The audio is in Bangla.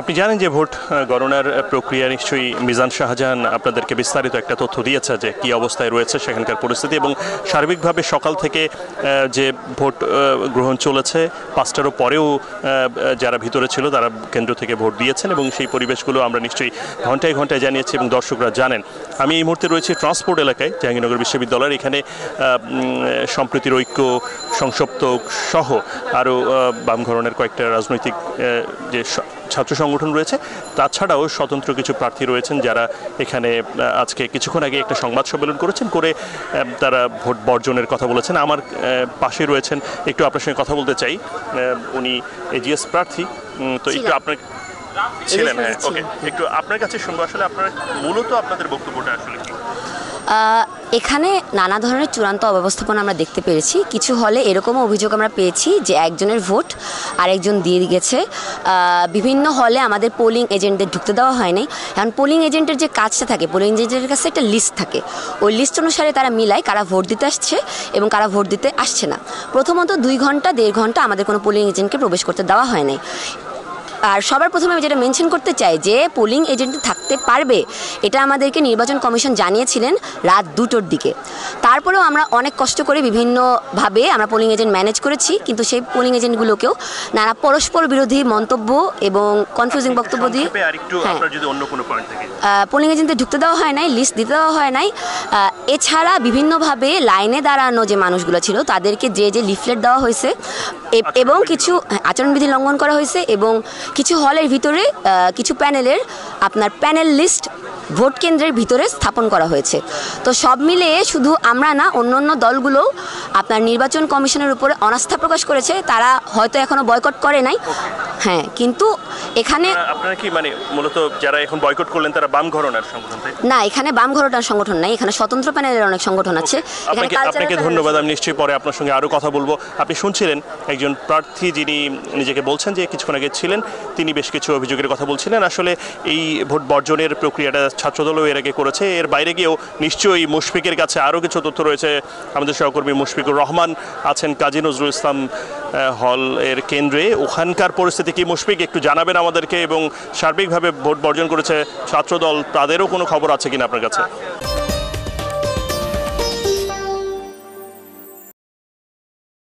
আপনি জানেন যে ভোট গণনার প্রক্রিয়া নিশ্চয়ই মিজান শাহজাহান আপনাদেরকে বিস্তারিত একটা তথ্য দিয়েছে যে কি অবস্থায় রয়েছে সেখানকার পরিস্থিতি এবং সার্বিকভাবে সকাল থেকে যে ভোট গ্রহণ চলেছে 5টারও পরেও যারা ভিতরে ছিল তারা কেন্দ্র থেকে ভোট দিয়েছেন এবং সেই পরিবেশগুলো আমরা নিশ্চয়ই ঘন্টায় ঘন্টায় জানিয়েছি এবং দর্শকরা জানেন। আমি এই মুহূর্তে রয়েছি ট্রান্সপোর্ট এলাকায় জাহাঙ্গীরনগর বিশ্ববিদ্যালয়ের। এখানে সম্প্রীতির ঐক্য, সংসপ্তক সহ আরও বাম ধরনের কয়েকটা রাজনৈতিক যে ছাত্র সংগঠন রয়েছে, তাছাড়াও স্বতন্ত্র কিছু প্রার্থী রয়েছেন যারা এখানে আজকে কিছুক্ষণ আগে একটা সংবাদ সম্মেলন করেছেন, করে তারা ভোট বর্জনের কথা বলেছেন। আমার পাশে রয়েছেন, একটু আপনার সঙ্গে কথা বলতে চাই। উনি এজিএস প্রার্থী, তো একটু আপনার ছিলেন। হ্যাঁ, ওকে, একটু আপনার কাছে শুনবো আসলে আপনার মূলত আপনাদের বক্তব্যটা আসলে কি? এখানে নানা ধরনের চূড়ান্ত অব্যবস্থাপনা আমরা দেখতে পেরেছি। কিছু হলে এরকমও অভিযোগ আমরা পেয়েছি যে একজনের ভোট আরেকজন দিয়ে গেছে। বিভিন্ন হলে আমাদের পোলিং এজেন্টদের ঢুকতে দেওয়া হয়নি। কারণ পোলিং এজেন্টের যে কাজটা থাকে, পোলিং এজেন্টের কাছে একটা লিস্ট থাকে, ওই লিস্ট অনুসারে তারা মিলায় কারা ভোট দিতে আসছে এবং কারা ভোট দিতে আসছে না। প্রথমত 2 ঘন্টা 1.5 ঘন্টা আমাদের কোনো পোলিং এজেন্টকে প্রবেশ করতে দেওয়া হয় নাই। আর সবার প্রথমে আমি যেটা মেনশন করতে চাই যে পোলিং এজেন্ট থাকতে পারবে, এটা আমাদেরকে নির্বাচন কমিশন জানিয়েছিলেন রাত 2টোর দিকে। তারপরেও আমরা অনেক কষ্ট করে বিভিন্নভাবে আমরা পোলিং এজেন্ট ম্যানেজ করেছি, কিন্তু সেই পোলিং এজেন্টগুলোকেও নানা পরস্পর বিরোধী মন্তব্য এবং কনফিউজিং বক্তব্য দিয়ে পোলিং এজেন্টদের ঢুকতে দেওয়া হয় নাই, লিস্ট দিতে দেওয়া হয় নাই। এছাড়া বিভিন্নভাবে লাইনে দাঁড়ানো যে মানুষগুলো ছিল তাদেরকে যে লিফলেট দেওয়া হয়েছে এবং কিছু আচরণবিধি লঙ্ঘন করা হয়েছে এবং কিছু হলের ভিতরে কিছু প্যানেলের আপনার প্যানেল লিস্ট ভোট কেন্দ্রের ভিতরে স্থাপন করা হয়েছে। তো সব মিলিয়ে শুধু আমরা না, অন্য দলগুলোও আপনার নির্বাচন কমিশনের উপরে অনাস্থা প্রকাশ করেছে। তারা হয়তো এখনো বয়কট করে নাই, হ্যাঁ, কিন্তু এখানে আপনারা কি মানে মূলত যারা এখন বয়কট করলেন তারা বাম ঘরানার সংগঠন? না, এখানে বাম ঘরানার সংগঠন নাই, এখানে স্বতন্ত্র প্যানেলের অনেক সংগঠন আছে। আপনাকে ধন্যবাদ। আমি নিশ্চয়ই পরে আপনার সঙ্গে আরও কথা বলবো। আপনি শুনছিলেন একজন প্রার্থী যিনি নিজেকে বলছেন যে কিছুক্ষণ আগে ছিলেন, তিনি বেশ কিছু অভিযোগের কথা বলছিলেন। আসলে এই ভোট বর্জনের প্রক্রিয়াটা ছাত্রদলও এর আগে করেছে। এর বাইরে গিয়েও নিশ্চয়ই মুশফিকের কাছে আরও কিছু তথ্য রয়েছে। আমাদের সহকর্মী মুশফিকুর রহমান আছেন কাজী নজরুল ইসলাম হল এর কেন্দ্রে। ওখানকার পরিস্থিতি কি মুশফিক একটু জানাবেন আমাদেরকে, এবং সার্বিকভাবে ভোট বর্জন করেছে ছাত্রদল, তাদেরও কোনো খবর আছে কিনা আপনার কাছে?